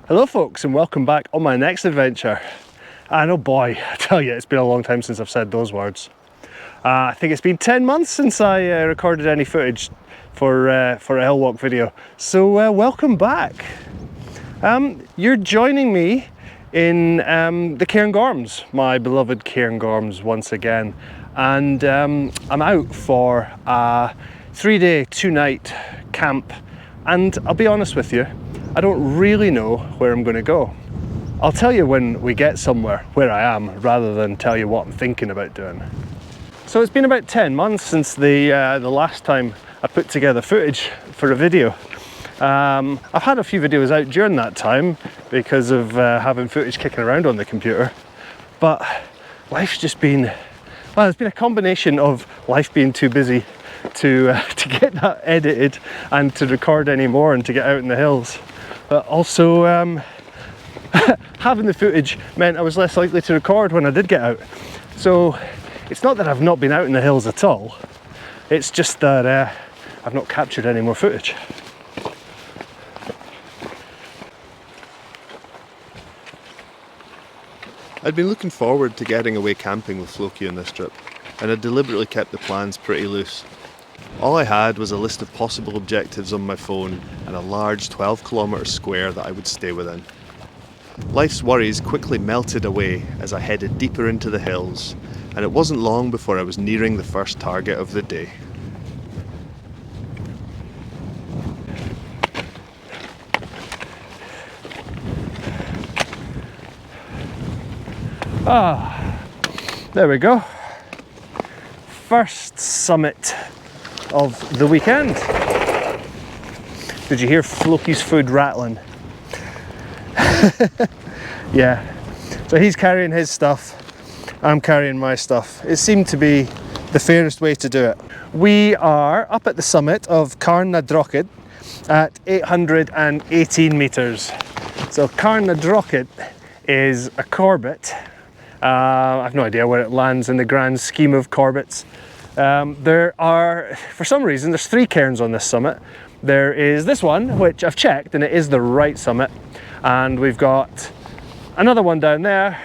Hello folks, and welcome back on my next adventure. And oh boy, I tell you, it's been a long time since I've said those words. I think it's been 10 months since I recorded any footage for a hill walk video. So welcome back. You're joining me in the Cairngorms, my beloved Cairngorms once again. And I'm out for a 3-day, 2-night camp. And I'll be honest with you, I don't really know where I'm going to go. I'll tell you when we get somewhere where I am, rather than tell you what I'm thinking about doing. So it's been about 10 months since the last time I put together footage for a video. I've had a few videos out during that time because of having footage kicking around on the computer, but life's just been, well, it's been a combination of life being too busy to get that edited and to record any more and to get out in the hills. But also having the footage meant I was less likely to record when I did get out. So it's not that I've not been out in the hills at all, it's just that I've not captured any more footage. I'd been looking forward to getting away camping with Floki on this trip, and I deliberately kept the plans pretty loose. All I had was a list of possible objectives on my phone and a large 12-kilometre square that I would stay within. Life's worries quickly melted away as I headed deeper into the hills, and it wasn't long before I was nearing the first target of the day. There we go. First summit of the weekend. Did you hear Floki's food rattling? Yeah. So he's carrying his stuff, I'm carrying my stuff. It seemed to be the fairest way to do it. We are up at the summit of Carn na Drochid at 818 metres. So Carn na Drochid is a Corbett. I've no idea where it lands in the grand scheme of Corbett's. There are, for some reason, there's 3 cairns on this summit. There is this one, which I've checked, and it is the right summit. And we've got another one down there,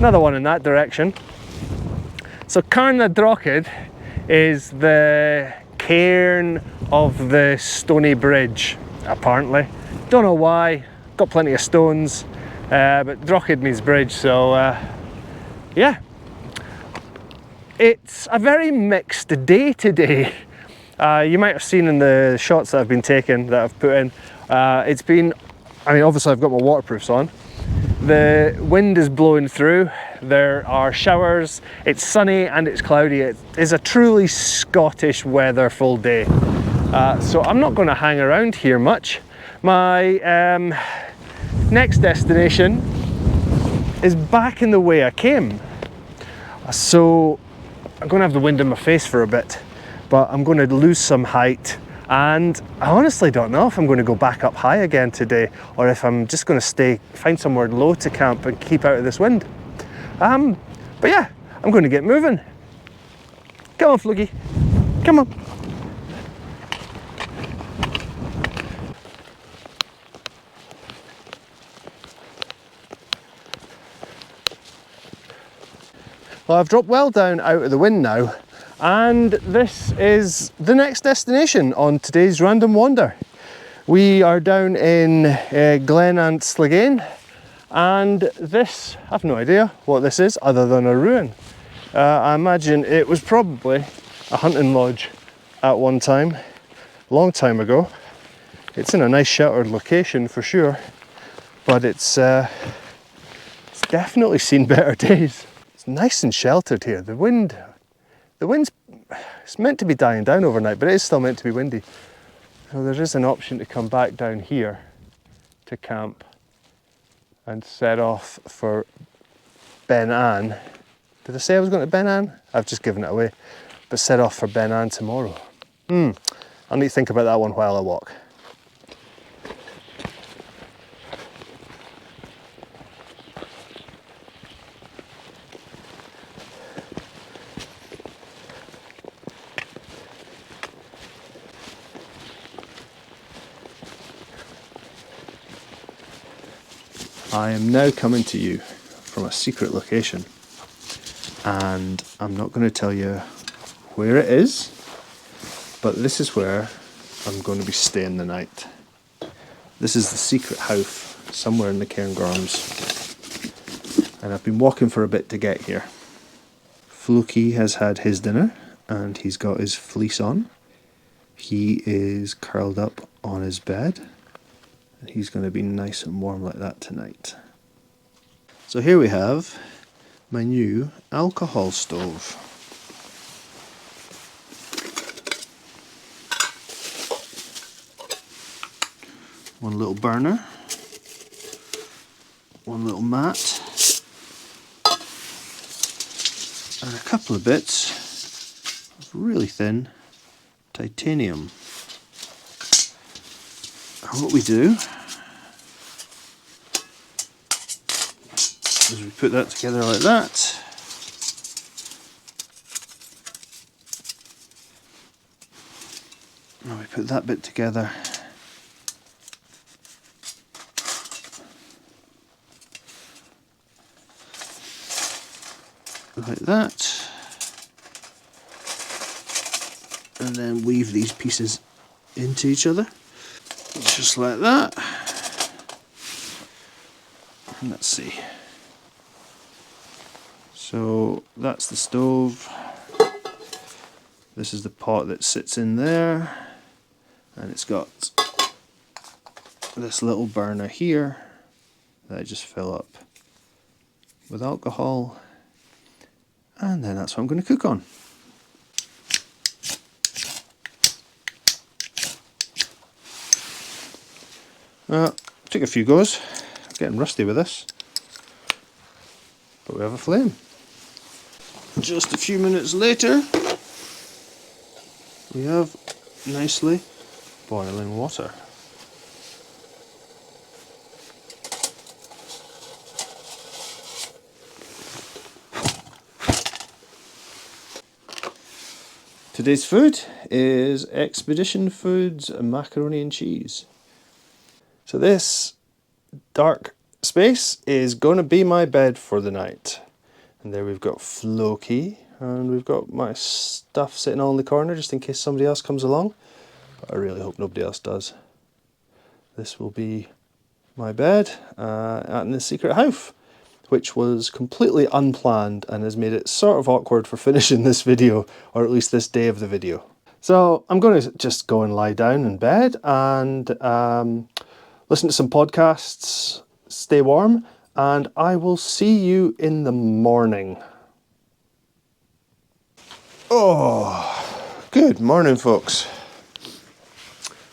another one in that direction. So Carn na Drochid is the cairn of the Stony Bridge, apparently. Don't know why, got plenty of stones, but Drochid means bridge, so yeah. It's a very mixed day today. You might have seen in the shots that I've been taking, that I've put in, it's been, I mean, obviously I've got my waterproofs on. The wind is blowing through, there are showers, it's sunny and it's cloudy. It is a truly Scottish weatherful day. So I'm not going to hang around here much. My next destination is back in the way I came. So I'm going to have the wind in my face for a bit, but I'm going to lose some height, and I honestly don't know if I'm going to go back up high again today or if I'm just going to find somewhere low to camp and keep out of this wind. But yeah, I'm going to get moving. Come on, Floki, come on. Well, I've dropped well down out of the wind now, and this is the next destination on today's random wander. We are down in Glen Ant Sligain, and this, I've no idea what this is other than a ruin. I imagine it was probably a hunting lodge at one time, a long time ago. It's in a nice sheltered location for sure, but it's definitely seen better days. Nice and sheltered here. The wind's it's meant to be dying down overnight, but it is still meant to be windy. So there is an option to come back down here to camp and set off for Ben Ann. Did I say I was going to Ben Ann? I've just given it away. But set off for Ben Ann tomorrow. I'll need to think about that one while I walk. I am now coming to you from a secret location, and I'm not going to tell you where it is, but this is where I'm going to be staying the night. This is the secret house somewhere in the Cairngorms, and I've been walking for a bit to get here. Floki has had his dinner and he's got his fleece on. He is curled up on his bed and he's going to be nice and warm like that tonight. So here we have my new alcohol stove. One little burner, one little mat, and a couple of bits of really thin titanium. And what we do is we put that together like that. And we put that bit together like that, and then weave these pieces into each other just like that. And let's see, so that's the stove, this is the pot that sits in there, and it's got this little burner here that I just fill up with alcohol. And then that's what I'm going to cook on. Took a few goes, getting rusty with this, but we have a flame. Just a few minutes later, we have nicely boiling water. Today's food is Expedition Foods macaroni and cheese. So this dark space is going to be my bed for the night. And there we've got Floki, and we've got my stuff sitting all in the corner just in case somebody else comes along. But I really hope nobody else does. This will be my bed in the secret house, which was completely unplanned and has made it sort of awkward for finishing this video, or at least this day of the video. So I'm going to just go and lie down in bed and listen to some podcasts, stay warm, and I will see you in the morning. Oh, good morning, folks.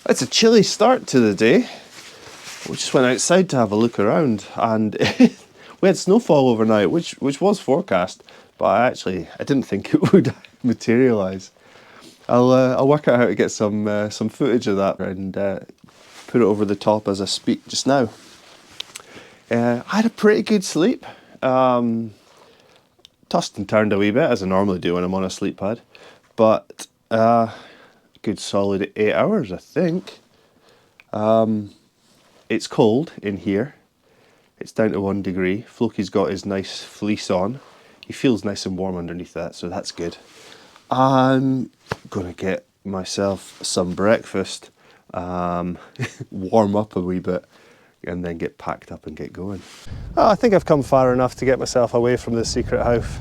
It's a chilly start to the day. We just went outside to have a look around, and we had snowfall overnight, which was forecast, but I didn't think it would materialise. I'll work out how to get some footage of that and put it over the top as I speak just now. I had a pretty good sleep. Tossed and turned a wee bit, as I normally do when I'm on a sleep pad, but good solid 8 hours, I think. It's cold in here. It's down to 1 degree. Floki's got his nice fleece on. He feels nice and warm underneath that, so that's good. I'm going to get myself some breakfast, warm up a wee bit, and then get packed up and get going. Oh, I think I've come far enough to get myself away from this secret house.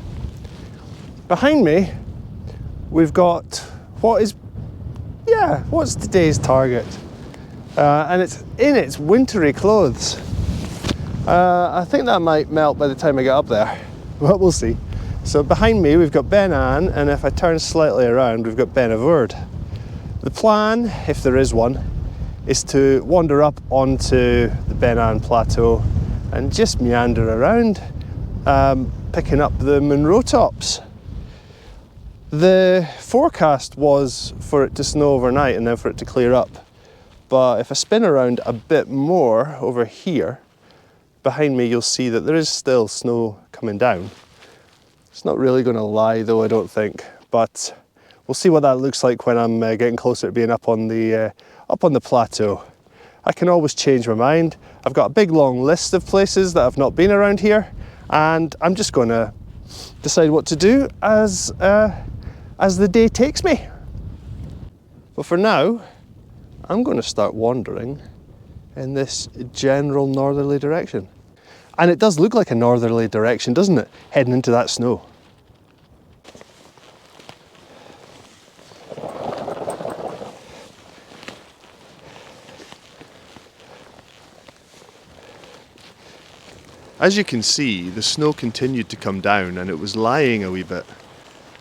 Behind me, we've got what's today's target? And it's in its wintry clothes. I think that might melt by the time I get up there, but we'll see. So behind me we've got Ben Ann, and if I turn slightly around we've got Ben Avord. The plan, if there is one, is to wander up onto the Ben Ann Plateau and just meander around, picking up the Munro tops. The forecast was for it to snow overnight and then for it to clear up, but if I spin around a bit more over here, behind me you'll see that there is still snow coming down. It's not really going to lie though, I don't think, but we'll see what that looks like when I'm getting closer to being up on the plateau. I can always change my mind. I've got a big long list of places that I've not been around here, and I'm just going to decide what to do as the day takes me. But for now, I'm going to start wandering in this general northerly direction. And it does look like a northerly direction, doesn't it? Heading into that snow. As you can see, the snow continued to come down and it was lying a wee bit.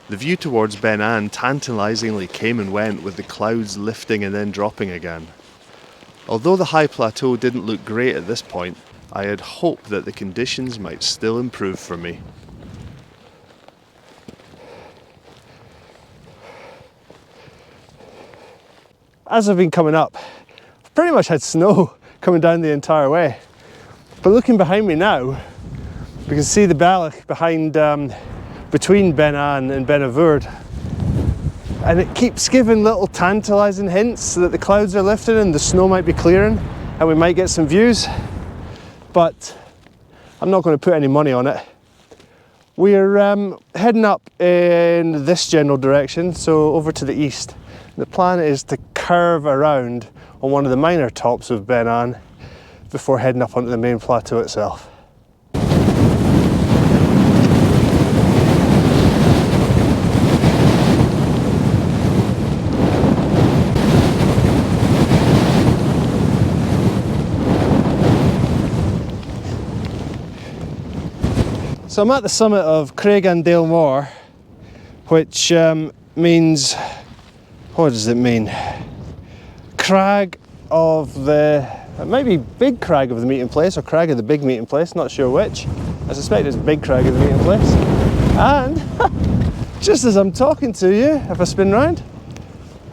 The view towards Ben Ann tantalisingly came and went, with the clouds lifting and then dropping again. Although the high plateau didn't look great at this point, I had hoped that the conditions might still improve for me. As I've been coming up, I've pretty much had snow coming down the entire way. But looking behind me now, we can see the Bealach behind, between Ben Ann and Ben Avurd. And it keeps giving little tantalising hints that the clouds are lifting and the snow might be clearing and we might get some views. But I'm not going to put any money on it. We're heading up in this general direction, so over to the east. The plan is to curve around on one of the minor tops of Ben Ann before heading up onto the main plateau itself. So I'm at the summit of Craigandale Moor, which means, what does it mean? Crag of the, it might be Big Crag of the meeting place or Crag of the Big Meeting Place, not sure which. I suspect it's Big Crag of the meeting place. And just as I'm talking to you, if I spin round,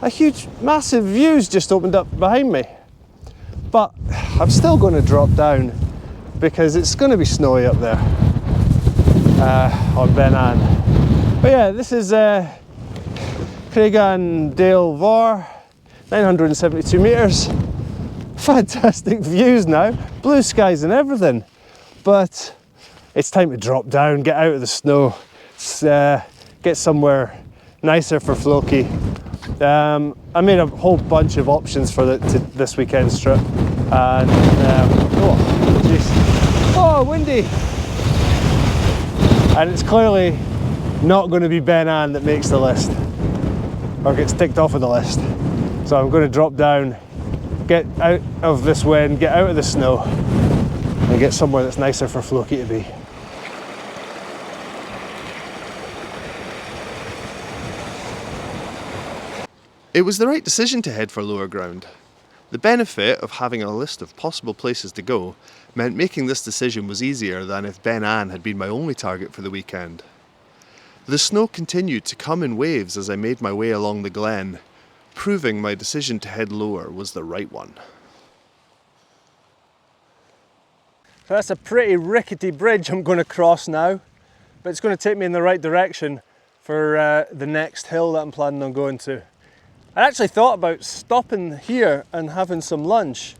a huge, massive view's just opened up behind me. But I'm still going to drop down because it's going to be snowy up there on Ben Ann. But yeah, this is Craigandale Moor, 972 metres. Fantastic views now, blue skies and everything. But it's time to drop down, get out of the snow, get somewhere nicer for Floki. I made a whole bunch of options for this weekend's trip, and oh jeez, oh windy, and it's clearly not going to be Ben Ann that makes the list or gets ticked off of the list. So I'm going to drop down, get out of this wind, get out of the snow, and get somewhere that's nicer for Floki to be. It was the right decision to head for lower ground. The benefit of having a list of possible places to go meant making this decision was easier than if Ben Ann had been my only target for the weekend. The snow continued to come in waves as I made my way along the glen, proving my decision to head lower was the right one. So that's a pretty rickety bridge I'm going to cross now, but it's going to take me in the right direction for the next hill that I'm planning on going to. I actually thought about stopping here and having some lunch,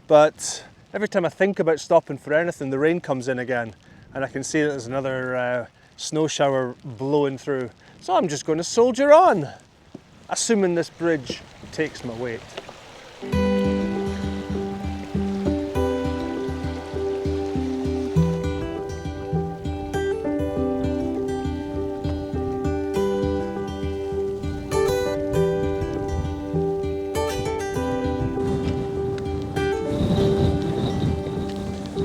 but every time I think about stopping for anything, the rain comes in again, and I can see that there's another snow shower blowing through. So I'm just going to soldier on, assuming this bridge takes my weight.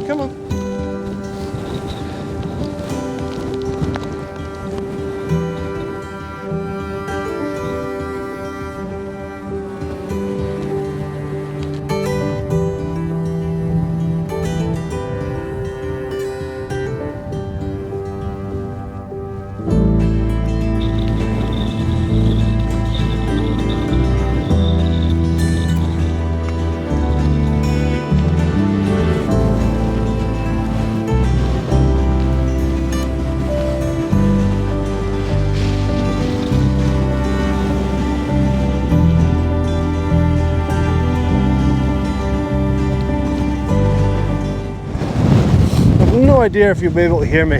Come on. No idea if you'll be able to hear me.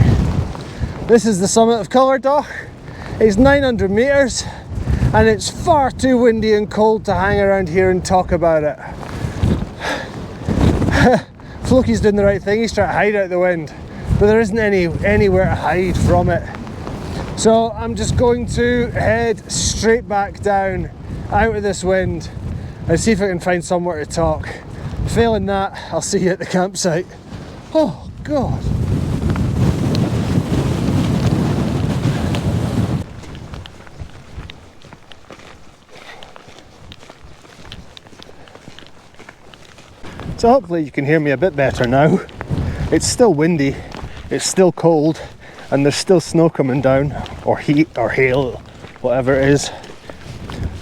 This is the summit of Cullerdoch. It's 900 metres and it's far too windy and cold to hang around here and talk about it. Floki's doing the right thing, he's trying to hide out the wind, but there isn't anywhere to hide from it. So I'm just going to head straight back down out of this wind and see if I can find somewhere to talk. Failing that, I'll see you at the campsite. Oh God. So hopefully you can hear me a bit better now. It's still windy, it's still cold, and there's still snow coming down, or heat, or hail, whatever it is.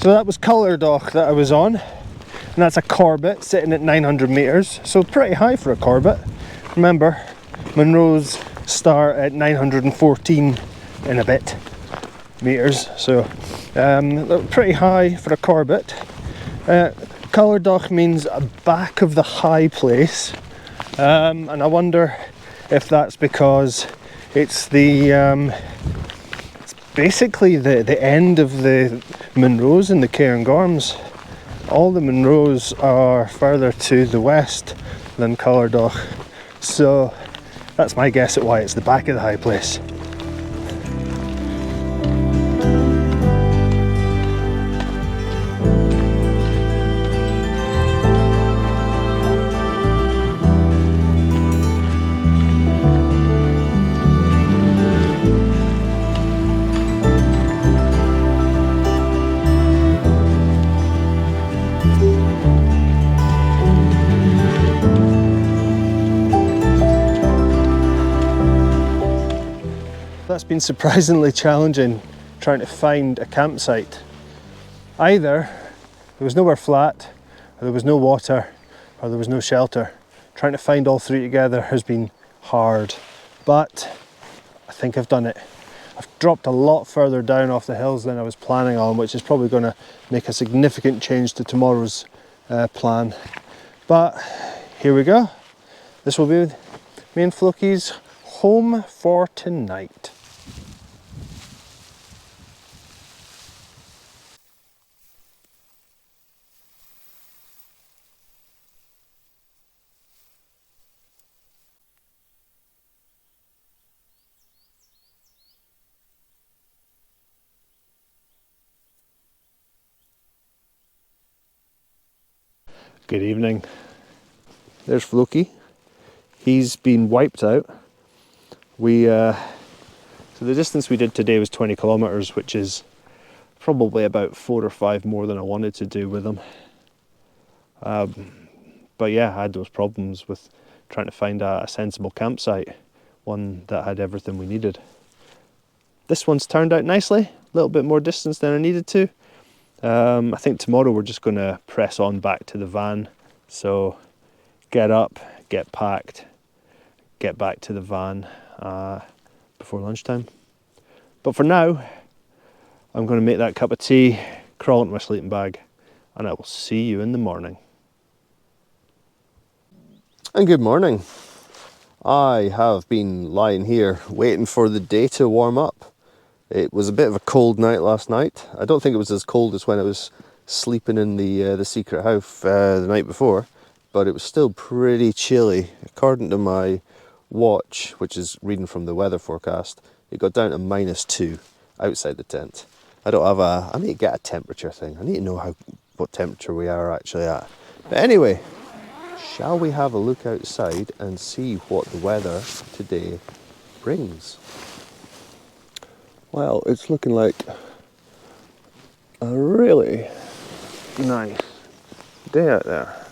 So that was Cullerdoch that I was on, and that's a Corbett sitting at 900 metres, so pretty high for a Corbett. Remember, Munros start at 914 and a bit metres, so pretty high for a Corbett. Cullerdoch means back of the high place, and I wonder if that's because it's it's basically the end of the Munros and the Cairngorms. All the Munros are further to the west than Cullerdoch, so that's my guess at why it's the back of the high place. That's been surprisingly challenging, trying to find a campsite. Either there was nowhere flat, or there was no water, or there was no shelter. Trying to find all three together has been hard, but I think I've done it. I've dropped a lot further down off the hills than I was planning on, which is probably going to make a significant change to tomorrow's plan. But here we go. This will be me and Floki's home for tonight. Good evening. There's Floki. He's been wiped out. So the distance we did today was 20 kilometers, which is probably about 4 or 5 more than I wanted to do with him. But yeah, I had those problems with trying to find a sensible campsite, one that had everything we needed. This one's turned out nicely, a little bit more distance than I needed to. I think tomorrow we're just going to press on back to the van. So get up, get packed, get back to the van before lunchtime. But for now, I'm going to make that cup of tea, crawl into my sleeping bag, and I will see you in the morning. And good morning. I have been lying here waiting for the day to warm up. It was a bit of a cold night last night. I don't think it was as cold as when I was sleeping in the secret house the night before, but it was still pretty chilly. According to my watch, which is reading from the weather forecast, it got down to -2 outside the tent. I need to get a temperature thing. I need to know what temperature we are actually at. But anyway, shall we have a look outside and see what the weather today brings? Well, it's looking like a really nice day out there.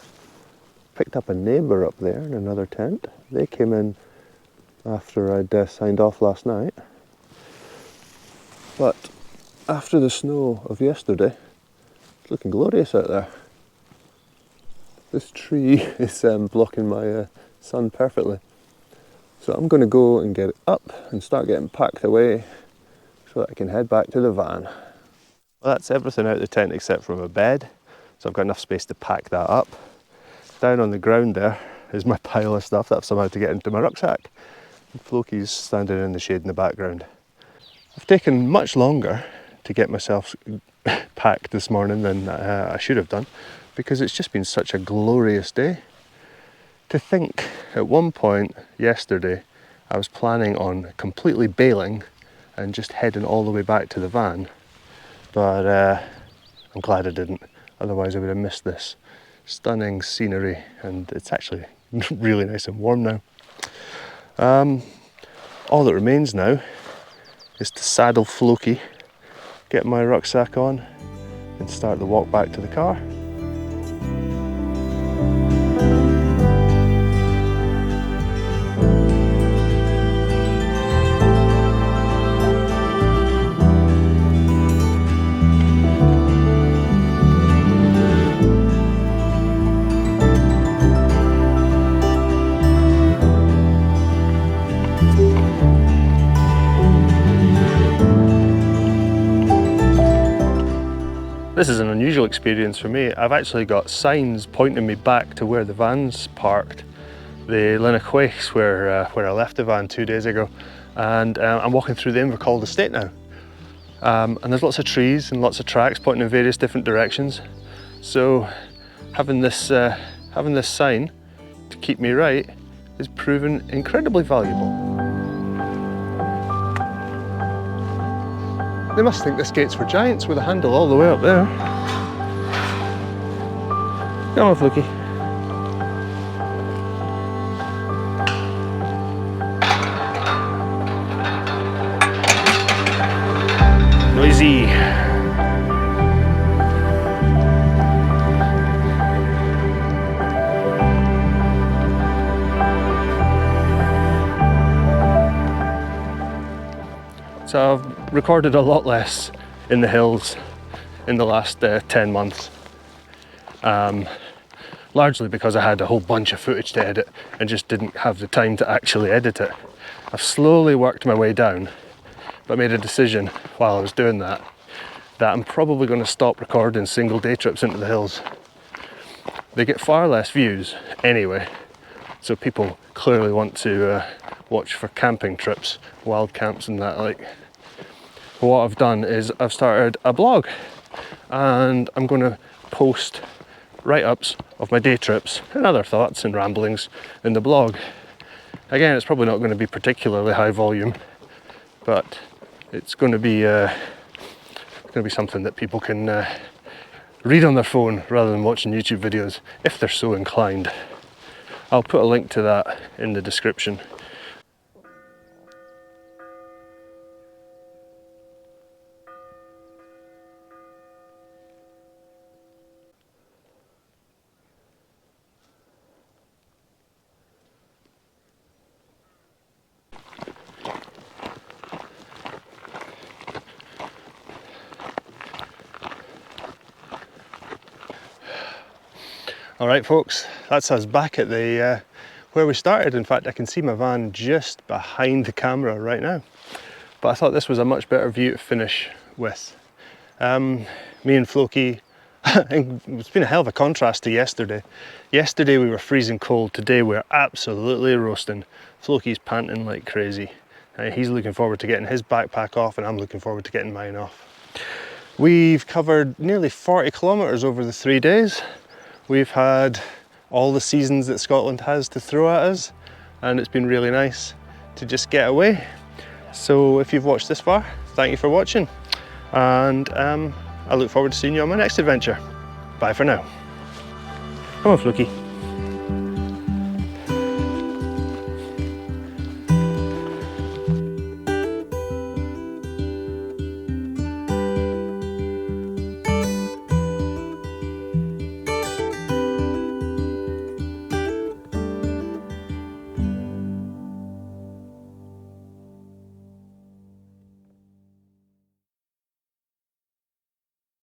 Picked up a neighbour up there in another tent. They came in after I'd signed off last night. But after the snow of yesterday, it's looking glorious out there. This tree is blocking my sun perfectly. So I'm going to go and get it up and start getting packed away so that I can head back to the van. Well, that's everything out of the tent except for my bed. So I've got enough space to pack that up. Down on the ground there, is my pile of stuff that I've somehow to get into my rucksack. And Floki's standing in the shade in the background. I've taken much longer to get myself packed this morning than I should have done, because it's just been such a glorious day. To think, at one point yesterday, I was planning on completely bailing and just heading all the way back to the van, but I'm glad I didn't, otherwise I would have missed this stunning scenery, and it's actually really nice and warm now. All that remains now is to saddle Floki, get my rucksack on and start the walk back to the car. This is an unusual experience for me. I've actually got signs pointing me back to where the van's parked, the Linnaquaich, where I left the van 2 days ago, and I'm walking through the Invercald estate now. And there's lots of trees and lots of tracks pointing in various different directions. So having this sign to keep me right is proven incredibly valuable. They must think this gate's for giants with a handle all the way up there. Come on, Floki. Noisy. So I've recorded a lot less in the hills in the last 10 months. Largely because I had a whole bunch of footage to edit and just didn't have the time to actually edit it. I've slowly worked my way down, but made a decision while I was doing that I'm probably going to stop recording single day trips into the hills. They get far less views anyway, so people clearly want to watch for camping trips, wild camps and that. Like, what I've done is I've started a blog, and I'm going to post write-ups of my day trips and other thoughts and ramblings in the blog. Again, it's probably not going to be particularly high volume, but it's going to be something that people can read on their phone rather than watching YouTube videos if they're so inclined. I'll put a link to that in the description. All right, folks, that's us back at the where we started. In fact, I can see my van just behind the camera right now. But I thought this was a much better view to finish with. Me and Floki, it's been a hell of a contrast to yesterday. Yesterday we were freezing cold, today we're absolutely roasting. Floki's panting like crazy. He's looking forward to getting his backpack off, and I'm looking forward to getting mine off. We've covered nearly 40 kilometres over the 3 days. We've had all the seasons that Scotland has to throw at us, and it's been really nice to just get away. So if you've watched this far, thank you for watching, and I look forward to seeing you on my next adventure. Bye for now. Come on, Floki.